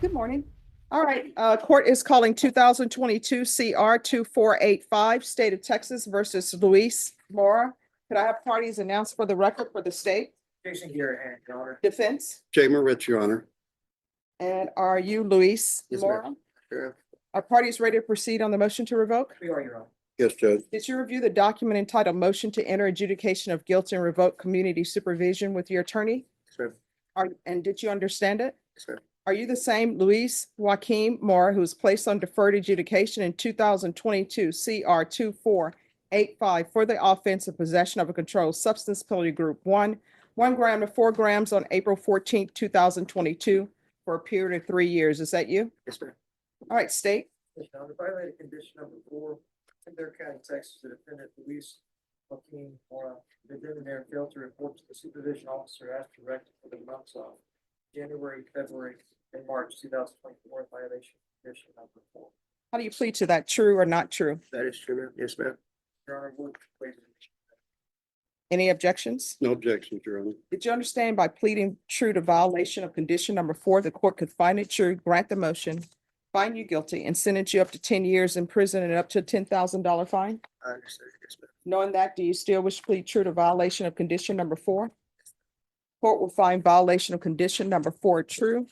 Good morning. All right, court is calling 2022 CR 2485, State of Texas versus Luis Mora. Could I have parties announced for the record for the state? Jason Garrett, Your Honor. Defense? Jay Moritz, Your Honor. And are you Luis Yes, Mora? ma'am. Sure. Are parties ready to proceed on the motion to revoke? We are, Your Honor. Yes, Judge. Did you review the document entitled Motion to Enter Adjudication of Guilt and Revoke Community Supervision with your attorney? Yes, ma'am. And did you understand it? Yes, ma'am. Are you the same Luis Joaquin Mora who was placed on deferred adjudication in 2022 CR 2485 for the offense of possession of a controlled substance penalty group 1 gram to 4 grams on April 14th, 2022 for a period of 3 years? Is that you? Yes, ma'am. All right, state. Yes, Your Honor. Violated condition number 4, in their county, Texas, the defendant Luis Joaquin Mora, the defendant failed to report to the supervision officer as directed for the months of January, February, and March 2024, violation of condition number 4. How do you plead to that? True or not true? That is true, ma'am. Yes, ma'am. Your Honor, we'll wait. Any objections? No objections, Your Honor. Did you understand by pleading true to violation of condition number 4, the court could find it true, grant the motion, find you guilty, and sentence you up to 10 years in prison and up to a $10,000 fine? I understand. Yes, ma'am. Knowing that, do you still wish to plead true to violation of condition number 4? Court will find violation of condition number 4 true.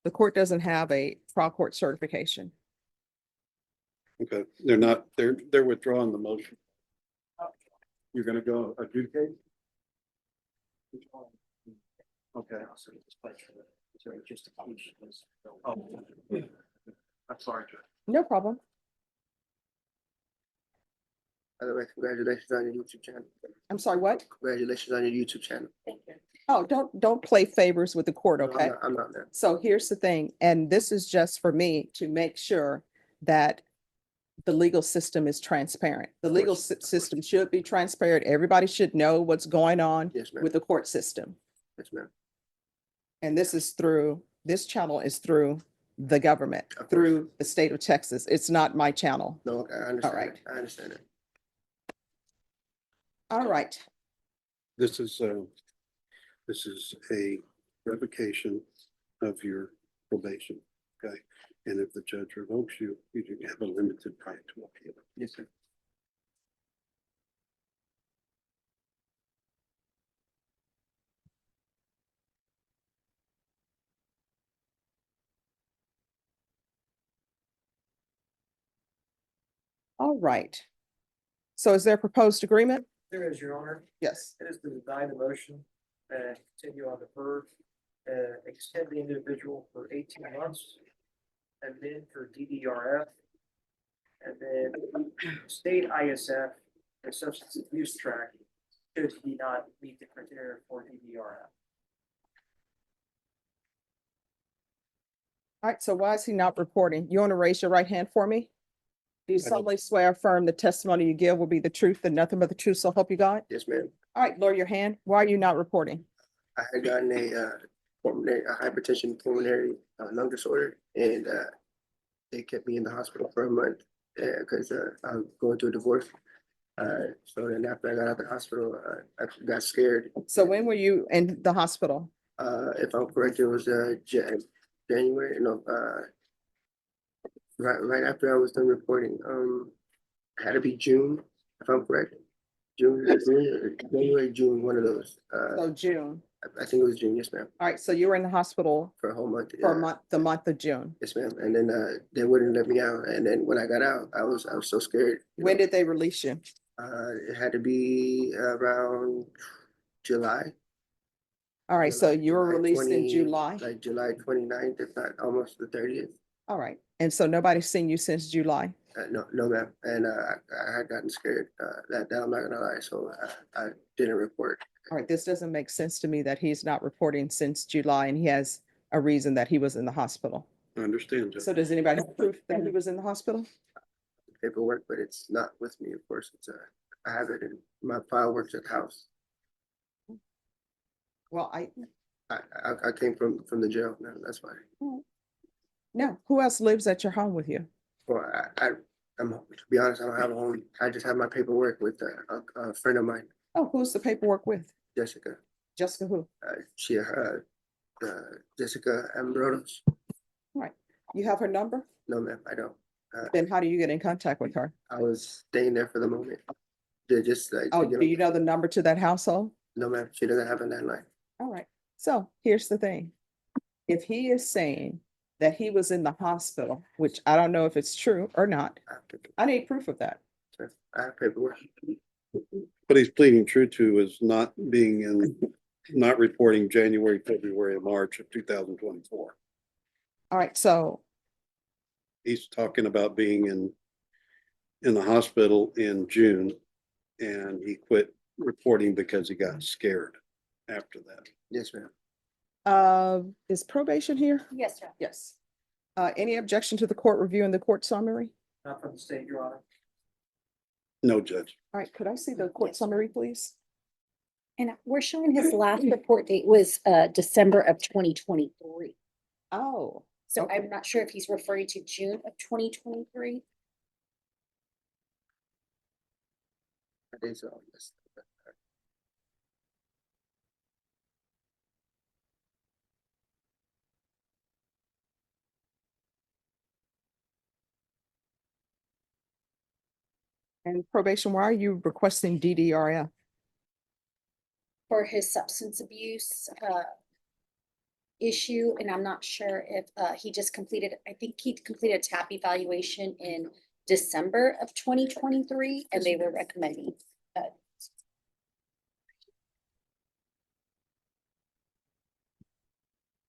The court doesn't have a trial court certification. Okay, they're withdrawing the motion. You're gonna go adjudicate? Okay. Oh, I'm sorry, Judge. No problem. By the way, congratulations on your YouTube channel. I'm sorry, what? Congratulations on your YouTube channel. Oh, don't play favors with the court, No, okay? I'm not there. So here's the thing, and this is just for me to make sure that the legal system is transparent. The legal system should be transparent. Everybody should know what's going on Yes, ma'am. with the court system. Yes, ma'am. And this channel is through the government, Of course. through the state of Texas. It's not my channel. No, okay, I understand. right. I understand it. All right. This is a revocation of your probation, okay? And if the judge revokes you, you do have a limited right to appeal. Yes, sir. All right. So is there a proposed agreement? There is, Your Honor. Yes. It is to deny the motion and continue on deferred, extend the individual for 18 months, and then for DDRF, and then state ISF, the substance abuse track, should he not meet the criteria for DDRF. All right, so why is he not reporting? You want to raise your right hand for me? Do you don't- solemnly swear or affirm the testimony you give will be the truth and nothing but the truth, so help you God? Yes, ma'am. All right, lower your hand. Why are you not reporting? I had gotten a hypertension pulmonary lung disorder, and they kept me in the hospital for a month because I was going through a divorce. So then after I got out of the hospital, I got scared. So when were you in the hospital? If I'm correct, it was January, no, right after I was done reporting. Had to be June, if I'm correct. January, June, one of those. So June. I think it was June, yes, ma'am, All right, so you were in the hospital for a whole month. for a yeah. month, the month of June. Yes, ma'am. And then they wouldn't let me out. And then when I got out, I was so scared. When did they release you? It had to be around July. All right, so you were July released in 20 July? Like July 29th, if not almost the 30th. All right, and so nobody's seen you since July? No, ma'am. And I had gotten scared. That I'm not gonna lie. So I didn't report. All right, this doesn't make sense to me that he's not reporting since July and he has a reason that he was in the hospital. I understand, Judge. So does anybody have proof that he was in the hospital? Paperwork, but it's not with me, of course. It's I have it in my file works at the house. Well, I came from the jail. No, that's why. no, who else lives at your home with you? Well, I'm to be honest, I don't have a home. I just have my paperwork with a friend of mine, Oh, who's the paperwork with? Jessica. Jessica who? Jessica Ambrodos. You have her number? No, ma'am, I don't. Then how do you get in contact with her? I was staying there for the moment. They're just like, Oh, do you know the number to that household? no, ma'am, she doesn't have a landline. All right, so here's the thing. If he is saying that he was in the hospital, which I don't know if it's true or not, I have paperwork. I need proof of that. Sir. I have paperwork. What he's pleading true to is not being in, not reporting January, February, and March of 2024. All right, so, He's talking about being in the hospital in June, and he quit reporting because he got scared after that. Yes, ma'am. is probation here? Yes, sir. Yes. Any objection to the court reviewing the court summary? Not from the state, Your Honor. No, Judge. All right, could I see the court summary, please? And we're showing his last report date was December of 2023. Oh, So Okay. I'm not sure if he's referring to June of 2023. I think so. Yes. and probation, why are you requesting DDRF? For his substance abuse issue, and I'm not sure if he just completed, I think he completed a TAP evaluation in December of 2023, and they were recommending.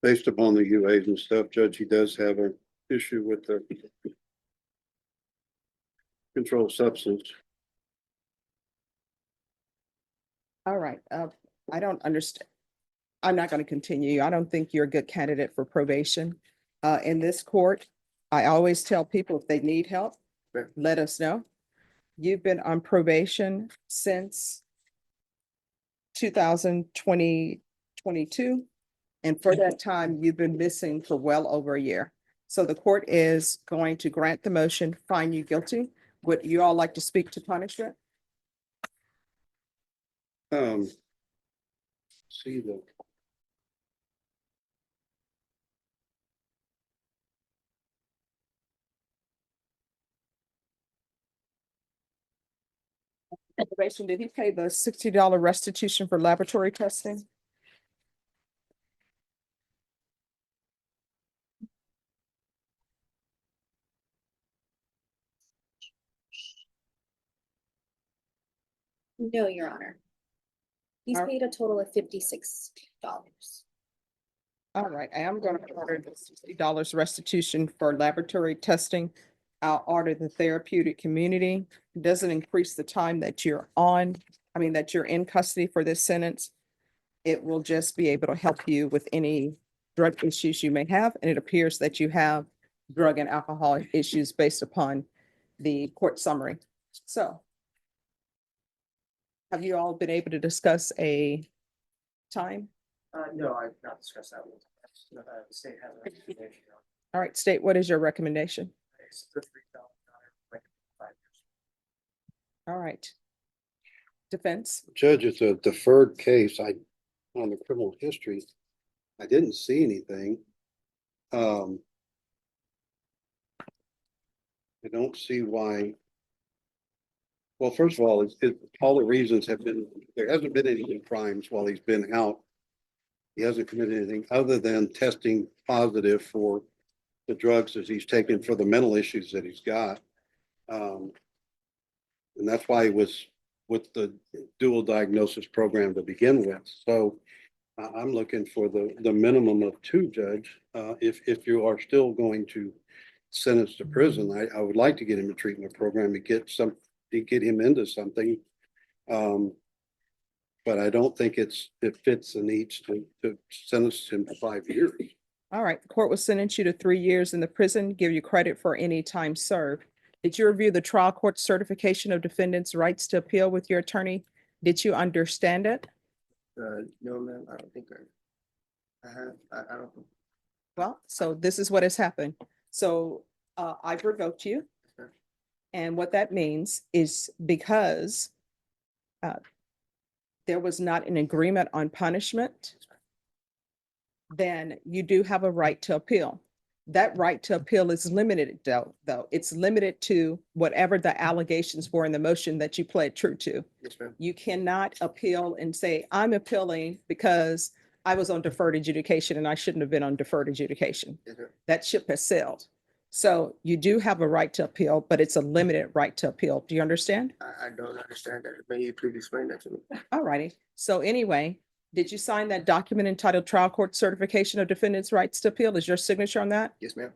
Based upon the UAs and stuff, Judge, he does have an issue with the controlled substance. All right, I don't understand. I'm not going to continue. I don't think you're a good candidate for probation. In this court, I always tell people if they need help, Sure. let us know. You've been on probation since 2022. And for that time, you've been missing for well over a year. So the court is going to grant the motion, find you guilty. Would you all like to speak to punishment? See the. Probation, did he pay the $60 restitution for laboratory testing? No, Your Honor. He's All- paid a total of $56. All right, I am going to order the $60 restitution for laboratory testing. I'll order the therapeutic community. Doesn't increase the time that you're that you're in custody for this sentence. It will just be able to help you with any drug issues you may have, and it appears that you have drug and alcohol issues based upon the court summary. So have you all been able to discuss a time? No, I've not discussed that with the state has a recommendation. All right, state, what is your recommendation? It's the $3,000, like 5 years. All right. Defense? Judge, it's a deferred case. On the criminal history, I didn't see anything. I don't see why. Well, first of all, all the reasons have been, there hasn't been any crimes while he's been out. He hasn't committed anything other than testing positive for the drugs that he's taken for the mental issues that he's got. And that's why he was with the dual diagnosis program to begin with. So I'm looking for the minimum of 2, Judge. If you are still going to sentence to prison, I would like to get him a treatment program to get him into something. But I don't think it fits the needs to sentence him to 5 years. All right, the court will sentence you to 3 years in the prison, give you credit for any time served. Did you review the trial court certification of defendant's rights to appeal with your attorney? Did you understand it? No, ma'am, I don't think I have, I don't. Well, so this is what has happened. So I've revoked you. Sure. And what that means is because there was not an agreement on punishment, then you do have a right to appeal. That right to appeal is limited though. It's limited to whatever the allegations were in the motion that you pled true to. Yes, ma'am. You cannot appeal and say, I'm appealing because I was on deferred adjudication and I shouldn't have been on deferred adjudication. Yes, ma'am. That ship has sailed. So you do have a right to appeal, but it's a limited right to appeal. Do you understand? I don't understand that. May you please explain that to me? All righty. So anyway, did you sign that document entitled Trial Court Certification of Defendant's Rights to Appeal? Is your signature on that? Yes, ma'am.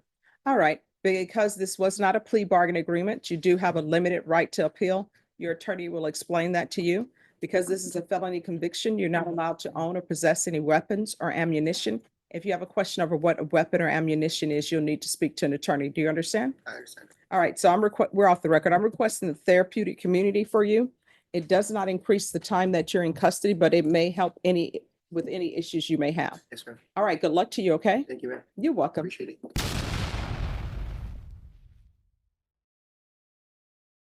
All right. Because this was not a plea bargain agreement, you do have a limited right to appeal. Your attorney will explain that to you. Because this is a felony conviction, you're not allowed to own or possess any weapons or ammunition. If you have a question over what a weapon or ammunition is, you'll need to speak to an attorney. Do you understand? I understand. All right, so we're off the record. I'm requesting the therapeutic community for you. It does not increase the time that you're in custody, but it may help with any issues you may have. Yes, ma'am. All right, good luck to you, okay? Thank you, ma'am. You're welcome. Appreciate it.